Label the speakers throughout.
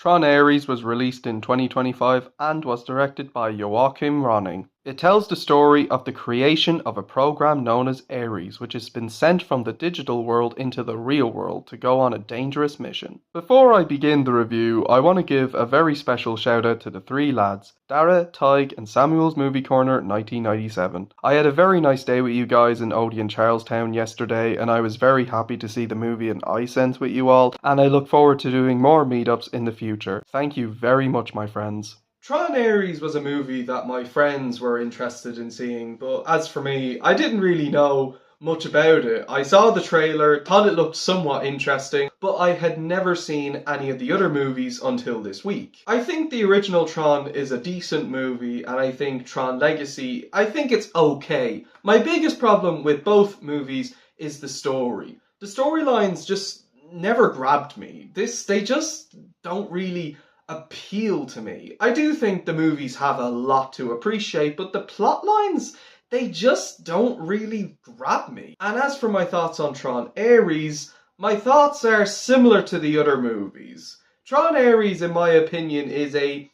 Speaker 1: Tron Ares was released in 2025 and was directed by Joachim Ronning. It tells the story of the creation of a program known as Ares, which has been sent from the digital world into the real world to go on a dangerous mission. Before I begin the review, I want to give a very special shout out to the three lads, Dara, Tig, and Samuel's Movie Corner 1997. I had a very nice day with you guys in ODEON Charlestown yesterday, and I was very happy to see the movie in iSense with you all, and I look forward to doing more meetups in the future. Thank you very much, my friends. Tron Ares was a movie that my friends were interested in seeing, but as for me, I didn't really know much about it. I saw the trailer, thought it looked somewhat interesting, but I had never seen any of the other movies until this week. I think the original Tron is a decent movie, and I think Tron Legacy, I think it's okay. My biggest problem with both movies is the story. The storylines just never grabbed me. They just don't really appeal to me. I do think the movies have a lot to appreciate, but the plot lines, they just don't really grab me. And as for my thoughts on Tron Ares, my thoughts are similar to the other movies. Tron Ares, in my opinion, is a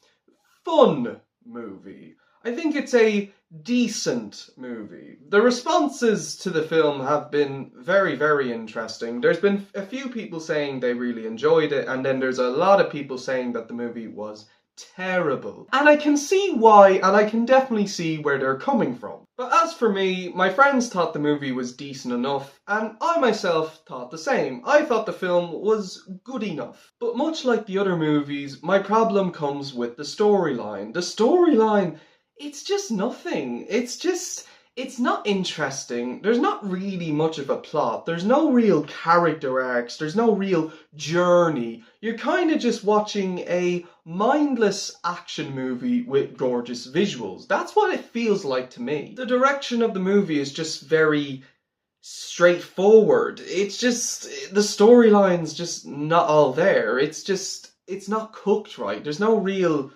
Speaker 1: fun movie. I think it's a decent movie. The responses to the film have been very, very interesting. There's been a few people saying they really enjoyed it, and then there's a lot of people saying that the movie was terrible. And I can see why, and I can definitely see where they're coming from. But as for me, my friends thought the movie was decent enough, and I myself thought the same. I thought the film was good enough. But much like the other movies, my problem comes with the storyline. The storyline, it's just nothing. It's not interesting. There's not really much of a plot. There's no real character arcs. There's no real journey. You're kind of just watching a mindless action movie with gorgeous visuals. That's what it feels like to me. The direction of the movie is just very straightforward. It's just, the storyline's just not all there. It's not cooked right. There's no real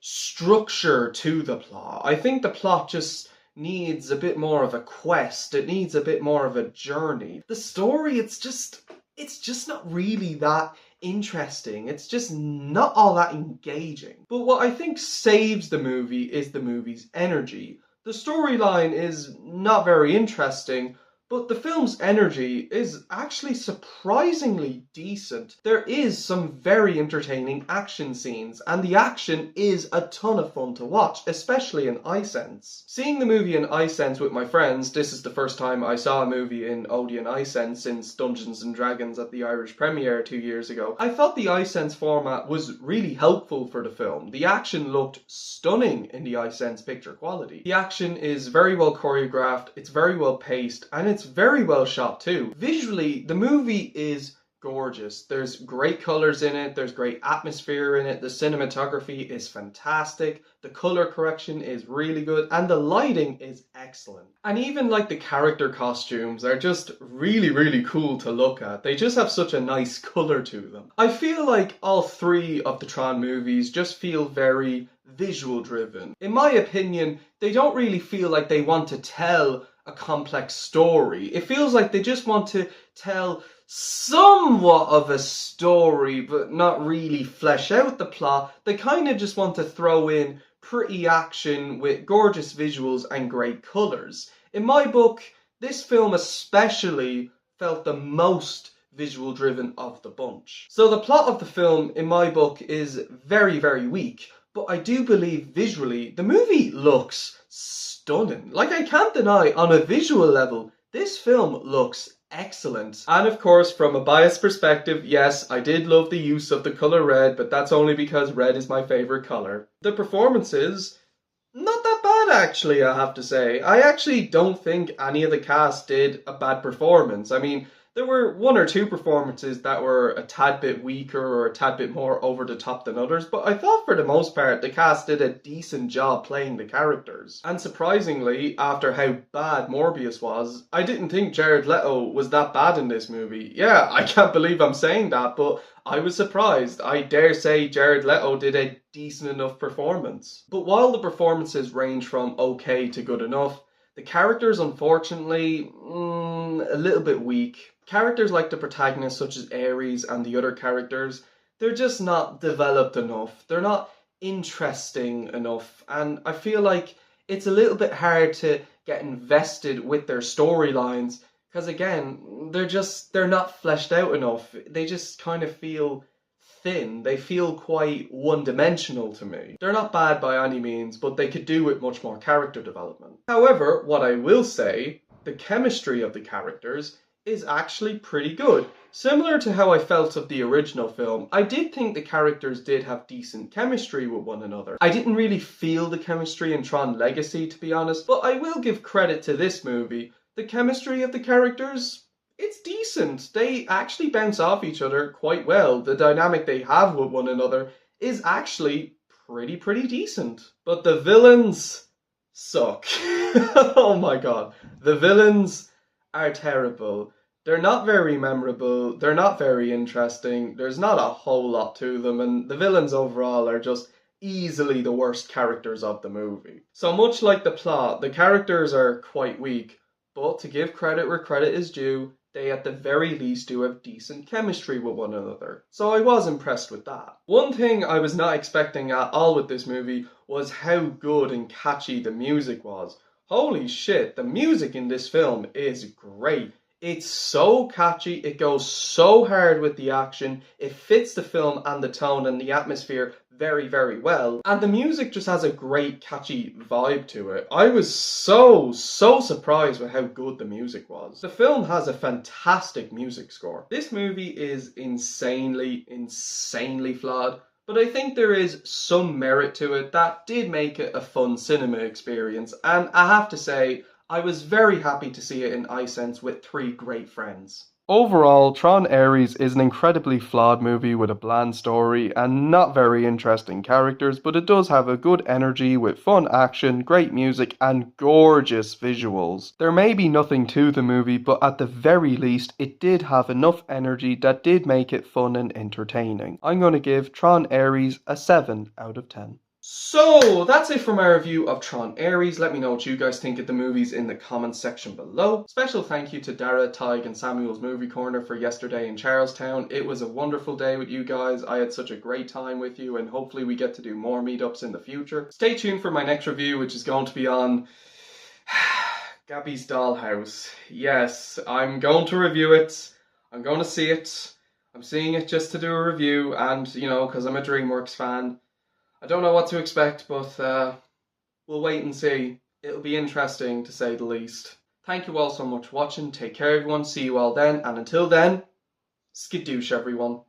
Speaker 1: structure to the plot. I think the plot just needs a bit more of a quest. It needs a bit more of a journey. The story, it's just not really that interesting. It's just not all that engaging. But what I think saves the movie is the movie's energy. The storyline is not very interesting, but the film's energy is actually surprisingly decent. There is some very entertaining action scenes, and the action is a ton of fun to watch, especially in iSense. Seeing the movie in iSense with my friends, this is the first time I saw a movie in Odeon iSense since Dungeons & Dragons at the Irish premiere 2 years ago. I thought the iSense format was really helpful for the film. The action looked stunning in the iSense picture quality. The action is very well choreographed, it's very well paced, and it's very well shot too. Visually, the movie is gorgeous. There's great colors in it, there's great atmosphere in it, the cinematography is fantastic, the color correction is really good, and the lighting is excellent. And even like the character costumes are just really, really cool to look at. They just have such a nice color to them. I feel like all three of the Tron movies just feel very visual driven. In my opinion, they don't really feel like they want to tell a complex story. It feels like they just want to tell somewhat of a story, but not really flesh out the plot. They kind of just want to throw in pretty action with gorgeous visuals and great colours. In my book, this film especially felt the most visual driven of the bunch. So the plot of the film, in my book, is very, very weak, but I do believe visually the movie looks stunning. Like, I can't deny, on a visual level, this film looks excellent. And of course, from a biased perspective, yes, I did love the use of the colour red, but that's only because red is my favourite colour. The performances, not that bad actually, I have to say. I actually don't think any of the cast did a bad performance. I mean, there were one or two performances that were a tad bit weaker or a tad bit more over the top than others, but I thought for the most part the cast did a decent job playing the characters. And surprisingly, after how bad Morbius was, I didn't think Jared Leto was that bad in this movie. Yeah, I can't believe I'm saying that, but I was surprised. I dare say Jared Leto did a decent enough performance. But while the performances range from okay to good enough, the characters, unfortunately, a little bit weak. Characters like the protagonist, such as Ares, and the other characters, they're just not developed enough. They're not interesting enough. And I feel like it's a little bit hard to get invested with their storylines because again, they're not fleshed out enough. They just kind of feel thin. They feel quite one-dimensional to me. They're not bad by any means, but they could do with much more character development. However, what I will say, the chemistry of the characters is actually pretty good. Similar to how I felt of the original film, I did think the characters did have decent chemistry with one another. I didn't really feel the chemistry in Tron Legacy, to be honest, but I will give credit to this movie. The chemistry of the characters, it's decent. They actually bounce off each other quite well. The dynamic they have with one another is actually pretty decent. But the villains suck. Oh my god. The villains are terrible. They're not very memorable, they're not very interesting, there's not a whole lot to them, and the villains overall are just easily the worst characters of the movie. So much like the plot, the characters are quite weak, but to give credit where credit is due, they at the very least do have decent chemistry with one another. So I was impressed with that. One thing I was not expecting at all with this movie was how good and catchy the music was. Holy shit, the music in this film is great. It's so catchy, it goes so hard with the action, it fits the film and the tone and the atmosphere very well, and the music just has a great catchy vibe to it. I was so surprised with how good the music was. The film has a fantastic music score. This movie is insanely flawed, but I think there is some merit to it that did make it a fun cinema experience, and I have to say, I was very happy to see it in iSense with 3 great friends. Overall, Tron Ares is an incredibly flawed movie with a bland story and not very interesting characters, but it does have a good energy with fun action, great music, and gorgeous visuals. There may be nothing to the movie, but at the very least, it did have enough energy that did make it fun and entertaining. I'm going to give Tron Ares a 7 out of 10. So, that's it for my review of Tron Ares. Let me know what you guys think of the movies in the comments section below. Special thank you to Dara, Tig and Samuel's Movie Corner for yesterday in Charlestown. It was a wonderful day with you guys. I had such a great time with you, and hopefully we get to do more meetups in the future. Stay tuned for my next review, which is going to be on Gabby's Dollhouse. Yes, I'm going to review it. I'm going to see it. I'm seeing it just to do a review, and, you know, because I'm a DreamWorks fan. I don't know what to expect, but we'll wait and see. It'll be interesting, to say the least. Thank you all so much for watching. Take care, everyone. See you all then. And until then, skadoosh, everyone.